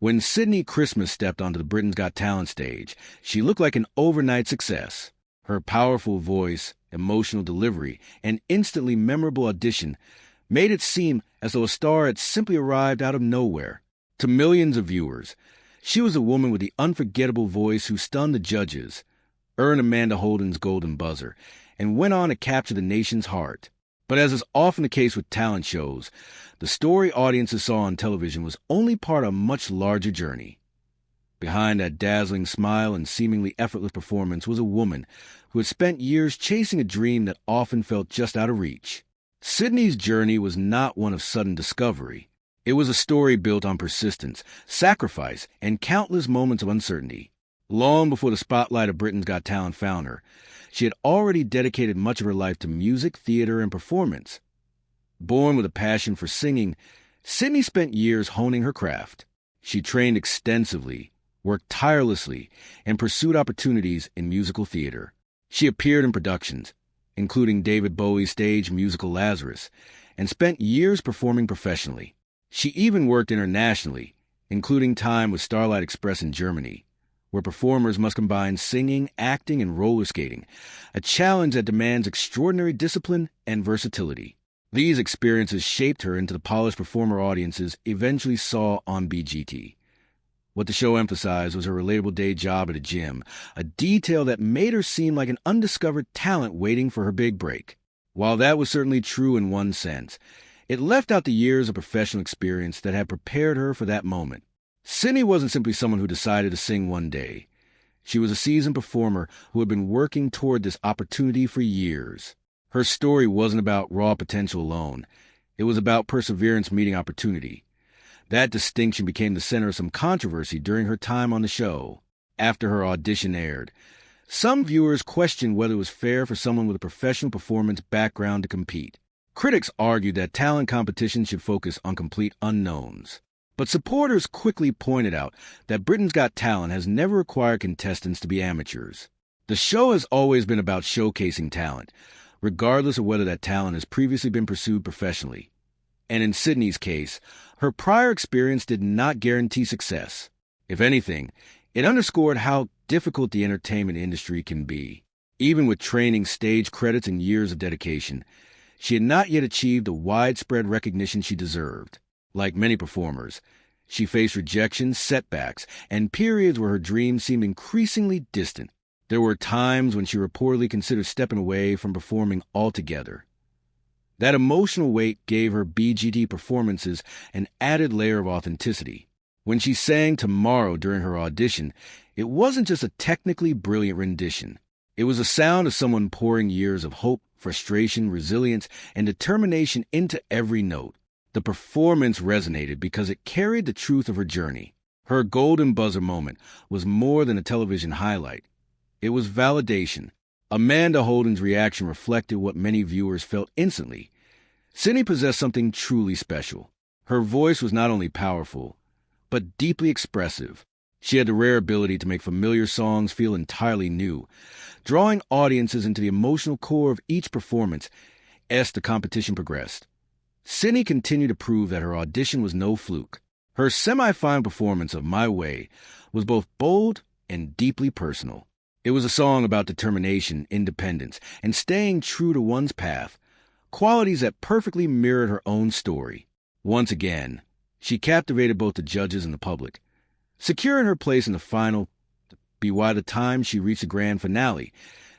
When Sydnie Christmas stepped onto the Britain's Got Talent stage, she looked like an overnight success. Her powerful voice, emotional delivery, and instantly memorable audition made it seem as though a star had simply arrived out of nowhere. To millions of viewers, she was a woman with the unforgettable voice who stunned the judges, earned Amanda Holden's golden buzzer, and went on to capture the nation's heart. But as is often the case with talent shows, the story audiences saw on television was only part of a much larger journey. Behind that dazzling smile and seemingly effortless performance was a woman who had spent years chasing a dream that often felt just out of reach. Sydnie's journey was not one of sudden discovery. It was a story built on persistence, sacrifice, and countless moments of uncertainty. Long before the spotlight of Britain's Got Talent found her, she had already dedicated much of her life to music, theater, and performance. Born with a passion for singing, Sydnie spent years honing her craft. She trained extensively, worked tirelessly, and pursued opportunities in musical theater. She appeared in productions, including David Bowie's stage musical Lazarus, and spent years performing professionally. She even worked internationally, including time with Starlight Express in Germany, where performers must combine singing, acting, and roller skating, a challenge that demands extraordinary discipline and versatility. These experiences shaped her into the polished performer audiences eventually saw on BGT. What the show emphasized was her relatable day job at a gym, a detail that made her seem like an undiscovered talent waiting for her big break. While that was certainly true in one sense, it left out the years of professional experience that had prepared her for that moment. Sydnie wasn't simply someone who decided to sing one day. She was a seasoned performer who had been working toward this opportunity for years. Her story wasn't about raw potential alone. It was about perseverance meeting opportunity. That distinction became the center of some controversy during her time on the show. After her audition aired, some viewers questioned whether it was fair for someone with a professional performance background to compete. Critics argued that talent competition should focus on complete unknowns. But supporters quickly pointed out that Britain's Got Talent has never required contestants to be amateurs. The show has always been about showcasing talent, regardless of whether that talent has previously been pursued professionally. And in Sydnie's case, her prior experience did not guarantee success. If anything, it underscored how difficult the entertainment industry can be. Even with training, stage credits, and years of dedication, she had not yet achieved the widespread recognition she deserved. Like many performers, she faced rejection, setbacks, and periods where her dreams seemed increasingly distant. There were times when she reportedly considered stepping away from performing altogether. That emotional weight gave her BGT performances an added layer of authenticity. When she sang Tomorrow during her audition, it wasn't just a technically brilliant rendition. It was the sound of someone pouring years of hope, frustration, resilience, and determination into every note. The performance resonated because it carried the truth of her journey. Her golden buzzer moment was more than a television highlight. It was validation. Amanda Holden's reaction reflected what many viewers felt instantly. Sydnie possessed something truly special. Her voice was not only powerful, but deeply expressive. She had the rare ability to make familiar songs feel entirely new, drawing audiences into the emotional core of each performance as the competition progressed. Sydnie continued to prove that her audition was no fluke. Her semi-final performance of My Way was both bold and deeply personal. It was a song about determination, independence, and staying true to one's path, qualities that perfectly mirrored her own story. Once again, she captivated both the judges and the public, securing her place in the final. By the time she reached the grand finale,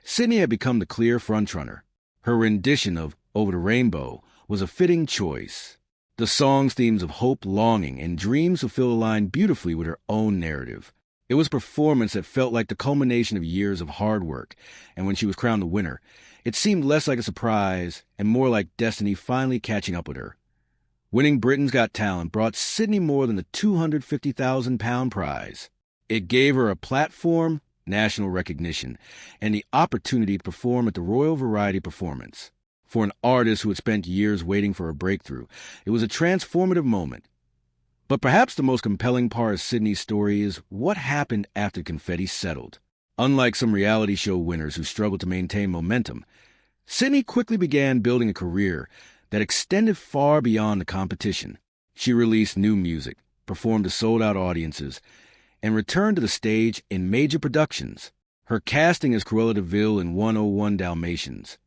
Sydnie had become the clear frontrunner. Her rendition of Over the Rainbow was a fitting choice. The song's themes of hope, longing, and dreams fulfill aligned beautifully with her own narrative. It was a performance that felt like the culmination of years of hard work, and when she was crowned the winner, it seemed less like a surprise and more like destiny finally catching up with her. Winning Britain's Got Talent brought Sydnie more than the £250,000 prize. It gave her a platform, national recognition, and the opportunity to perform at the Royal Variety Performance. For an artist who had spent years waiting for a breakthrough, it was a transformative moment. But perhaps the most compelling part of Sydnie's story is what happened after confetti settled. Unlike some reality show winners who struggled to maintain momentum, Sydnie quickly began building a career that extended far beyond the competition. She released new music, performed to sold-out audiences, and returned to the stage in major productions. Her casting as Cruella de Vil in 101 Dalmatians.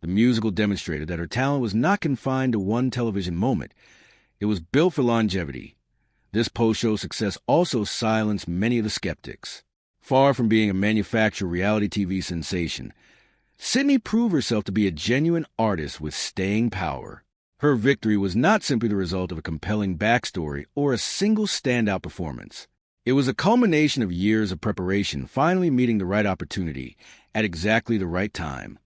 The musical demonstrated that her talent was not confined to one television moment. It was built for longevity. This post-show success also silenced many of the skeptics. Far from being a manufactured reality TV sensation, Sydnie proved herself to be a genuine artist with staying power. Her victory was not simply the result of a compelling backstory or a single standout performance. It was a culmination of years of preparation finally meeting the right opportunity at exactly the right time.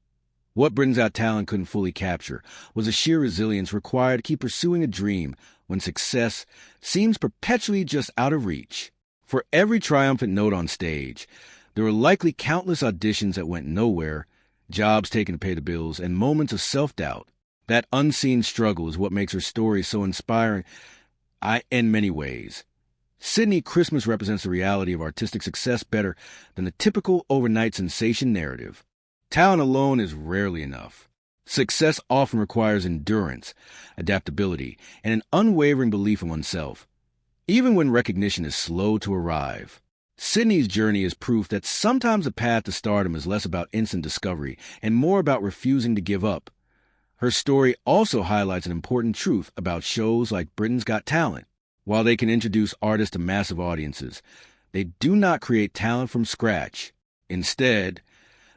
What Britain's Got Talent couldn't fully capture was the sheer resilience required to keep pursuing a dream when success seems perpetually just out of reach. For every triumphant note on stage, there were likely countless auditions that went nowhere, jobs taken to pay the bills, and moments of self-doubt. That unseen struggle is what makes her story so inspiring in many ways. Sydnie Christmas represents the reality of artistic success better than the typical overnight sensation narrative. Talent alone is rarely enough. Success often requires endurance, adaptability, and an unwavering belief in oneself, even when recognition is slow to arrive. Sydnie's journey is proof that sometimes the path to stardom is less about instant discovery and more about refusing to give up. Her story also highlights an important truth about shows like Britain's Got Talent. While they can introduce artists to massive audiences, they do not create talent from scratch. Instead,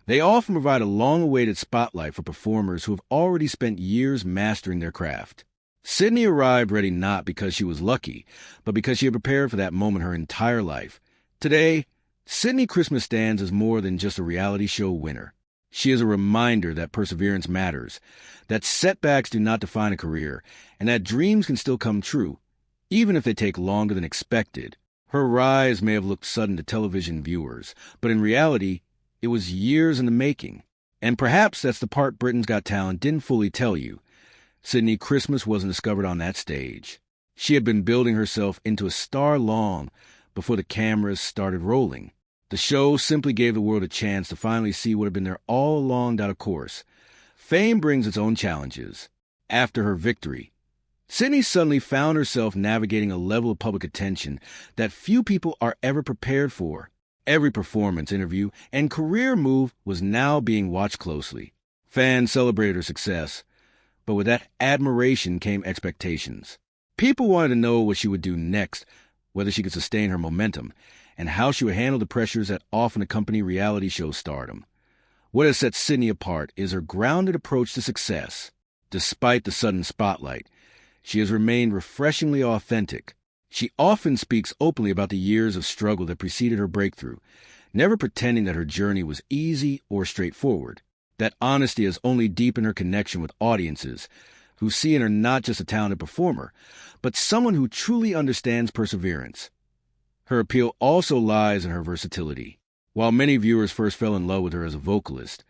they often provide a long-awaited spotlight for performers who have already spent years mastering their craft. Sydnie arrived ready not because she was lucky, but because she had prepared for that moment her entire life. Today, Sydnie Christmas stands as more than just a reality show winner. She is a reminder that perseverance matters, that setbacks do not define a career, and that dreams can still come true, even if they take longer than expected. Her rise may have looked sudden to television viewers, but in reality, it was years in the making. And perhaps that's the part Britain's Got Talent didn't fully tell you. Sydnie Christmas wasn't discovered on that stage. She had been building herself into a star long before the cameras started rolling. The show simply gave the world a chance to finally see what had been there all along down a course. Fame brings its own challenges. After her victory, Sydnie suddenly found herself navigating a level of public attention that few people are ever prepared for. Every performance, interview, and career move was now being watched closely. Fans celebrated her success, but with that admiration came expectations. People wanted to know what she would do next, whether she could sustain her momentum, and how she would handle the pressures that often accompany reality show stardom. What has set Sydnie apart is her grounded approach to success. Despite the sudden spotlight, she has remained refreshingly authentic. She often speaks openly about the years of struggle that preceded her breakthrough, never pretending that her journey was easy or straightforward. That honesty has only deepened her connection with audiences, who see in her not just a talented performer, but someone who truly understands perseverance. Her appeal also lies in her versatility. While many viewers first fell in love with her as a vocalist,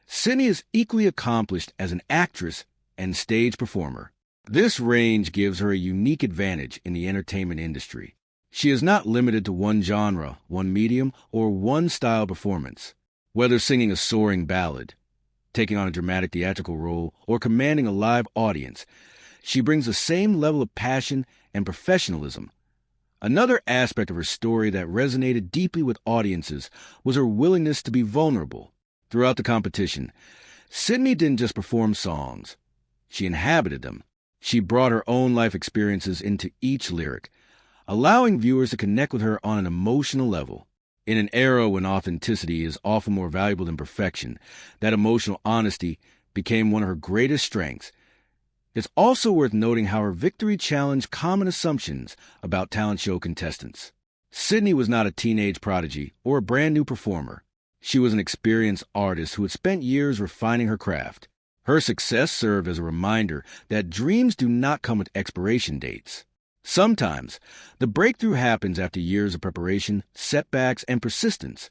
Sydnie is equally accomplished as an actress and stage performer. This range gives her a unique advantage in the entertainment industry. She is not limited to one genre, one medium, or one style performance. Whether singing a soaring ballad, taking on a dramatic theatrical role, or commanding a live audience, she brings the same level of passion and professionalism. Another aspect of her story that resonated deeply with audiences was her willingness to be vulnerable. Throughout the competition, Sydnie didn't just perform songs. She inhabited them. She brought her own life experiences into each lyric, allowing viewers to connect with her on an emotional level. In an era when authenticity is often more valuable than perfection, that emotional honesty became one of her greatest strengths. It's also worth noting how her victory challenged common assumptions about talent show contestants. Sydnie was not a teenage prodigy or a brand new performer. She was an experienced artist who had spent years refining her craft. Her success served as a reminder that dreams do not come with expiration dates. Sometimes, the breakthrough happens after years of preparation, setbacks, and persistence.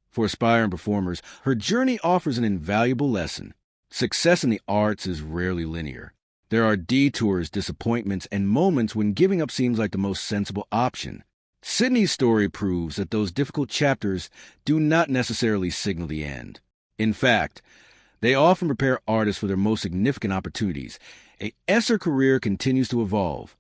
For aspiring performers, her journey offers an invaluable lesson. Success in the arts is rarely linear. There are detours, disappointments, and moments when giving up seems like the most sensible option. Sydnie's story proves that those difficult chapters do not necessarily signal the end. In fact, they often prepare artists for their most significant opportunities. As her career continues to evolve,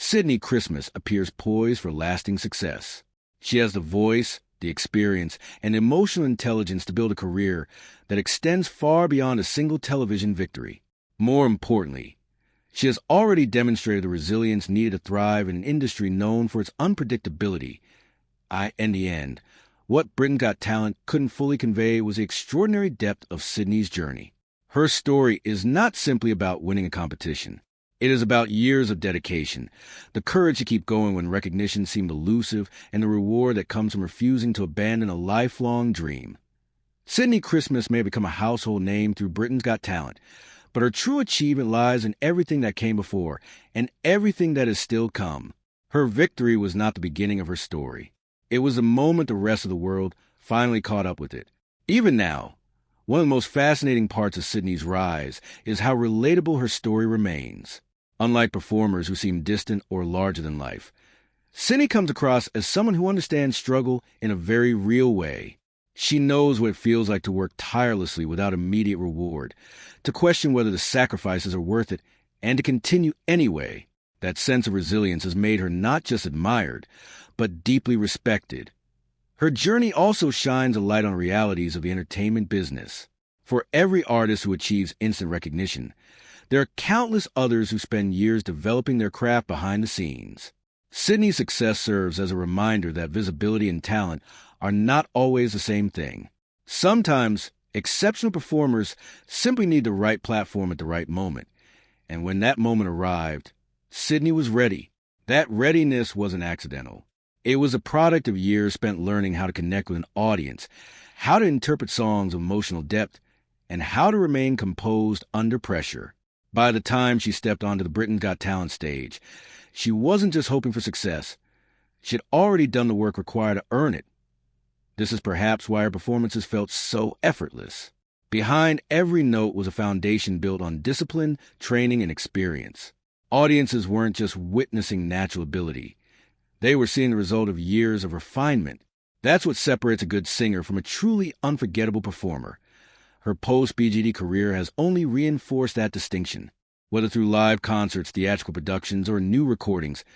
Sydnie Christmas appears poised for lasting success. She has the voice, the experience, and emotional intelligence to build a career that extends far beyond a single television victory. More importantly, she has already demonstrated the resilience needed to thrive in an industry known for its unpredictability. In the end, what Britain's Got Talent couldn't fully convey was the extraordinary depth of Sydnie's journey. Her story is not simply about winning a competition. It is about years of dedication, the courage to keep going when recognition seemed elusive, and the reward that comes from refusing to abandon a lifelong dream. Sydnie Christmas may have become a household name through Britain's Got Talent, but her true achievement lies in everything that came before and everything that is still come. Her victory was not the beginning of her story. It was the moment the rest of the world finally caught up with it. Even now, one of the most fascinating parts of Sydnie's rise is how relatable her story remains. Unlike performers who seem distant or larger than life, Sydnie comes across as someone who understands struggle in a very real way. She knows what it feels like to work tirelessly without immediate reward, to question whether the sacrifices are worth it, and to continue anyway. That sense of resilience has made her not just admired, but deeply respected. Her journey also shines a light on realities of the entertainment business. For every artist who achieves instant recognition, there are countless others who spend years developing their craft behind the scenes. Sydnie's success serves as a reminder that visibility and talent are not always the same thing. Sometimes, exceptional performers simply need the right platform at the right moment. And when that moment arrived, Sydnie was ready. That readiness wasn't accidental. It was a product of years spent learning how to connect with an audience, how to interpret songs of emotional depth, and how to remain composed under pressure. By the time she stepped onto the Britain's Got Talent stage, she wasn't just hoping for success. She had already done the work required to earn it. This is perhaps why her performances felt so effortless. Behind every note was a foundation built on discipline, training, and experience. Audiences weren't just witnessing natural ability. They were seeing the result of years of refinement. That's what separates a good singer from a truly unforgettable performer. Her post-BGD career has only reinforced that distinction. Whether through live concerts, theatrical productions, or new recordings,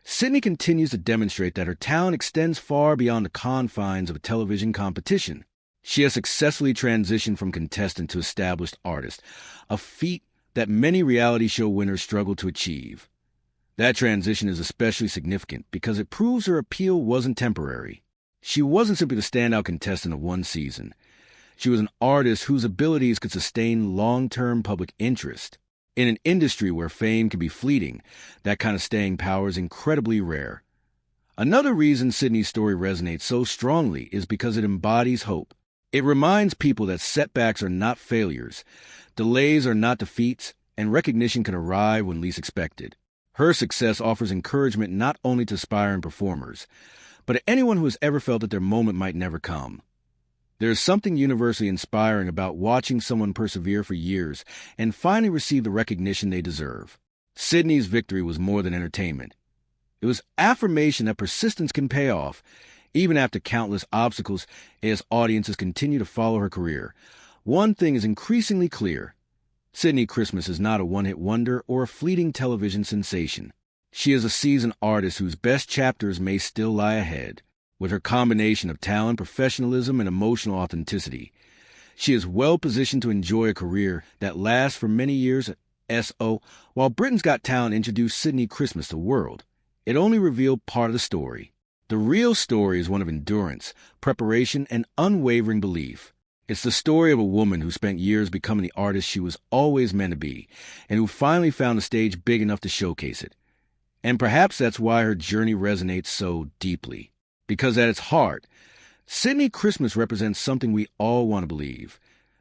Sydnie continues to demonstrate that her talent extends far beyond the confines of a television competition. She has successfully transitioned from contestant to established artist, a feat that many reality show winners struggle to achieve. That transition is especially significant because it proves her appeal wasn't temporary. She wasn't simply the standout contestant of one season. She was an artist whose abilities could sustain long-term public interest. In an industry where fame can be fleeting, that kind of staying power is incredibly rare. Another reason Sydnie's story resonates so strongly is because it embodies hope. It reminds people that setbacks are not failures, delays are not defeats, and recognition can arrive when least expected. Her success offers encouragement not only to aspiring performers, but to anyone who has ever felt that their moment might never come. There is something universally inspiring about watching someone persevere for years and finally receive the recognition they deserve. Sydnie's victory was more than entertainment. It was affirmation that persistence can pay off, even after countless obstacles, as audiences continue to follow her career. One thing is increasingly clear. Sydnie Christmas is not a one-hit wonder or a fleeting television sensation. She is a seasoned artist whose best chapters may still lie ahead. With her combination of talent, professionalism, and emotional authenticity, she is well-positioned to enjoy a career that lasts for many years. While Britain's Got Talent introduced Sydnie Christmas to the world, it only revealed part of the story. The real story is one of endurance, preparation, and unwavering belief. It's the story of a woman who spent years becoming the artist she was always meant to be, and who finally found a stage big enough to showcase it. And perhaps that's why her journey resonates so deeply. Because at its heart, Sydnie Christmas represents something we all want to believe,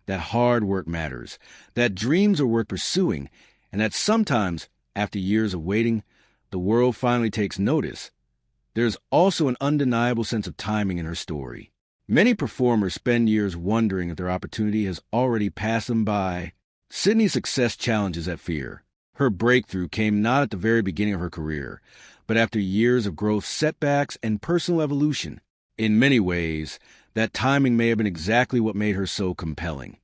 that hard work matters, that dreams are worth pursuing, and that sometimes, after years of waiting, the world finally takes notice. There's also an undeniable sense of timing in her story. Many performers spend years wondering if their opportunity has already passed them by. Sydnie's success challenges that fear. Her breakthrough came not at the very beginning of her career, but after years of growth, setbacks, and personal evolution. In many ways, that timing may have been exactly what made her so compelling.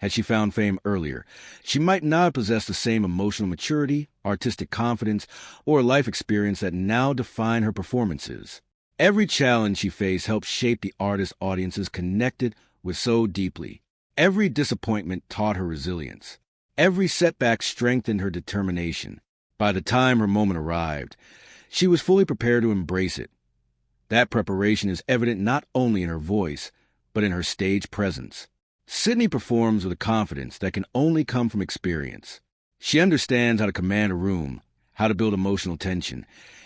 Had she found fame earlier, she might not have possessed the same emotional maturity, artistic confidence, or life experience that now define her performances. Every challenge she faced helped shape the artist audiences connected with so deeply. Every disappointment taught her resilience. Every setback strengthened her determination. By the time her moment arrived, she was fully prepared to embrace it. That preparation is evident not only in her voice, but in her stage presence. Sydnie performs with a confidence that can only come from experience. She understands how to command a room, how to build emotional tension,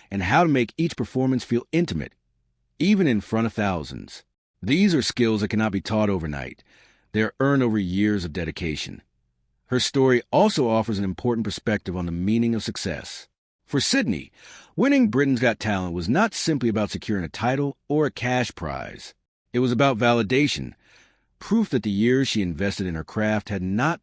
and how to make each performance feel intimate, even in front of thousands. These are skills that cannot be taught overnight. They are earned over years of dedication. Her story also offers an important perspective on the meaning of success. For Sydnie, winning Britain's Got Talent was not simply about securing a title or a cash prize. It was about validation, proof that the years she invested in her craft had not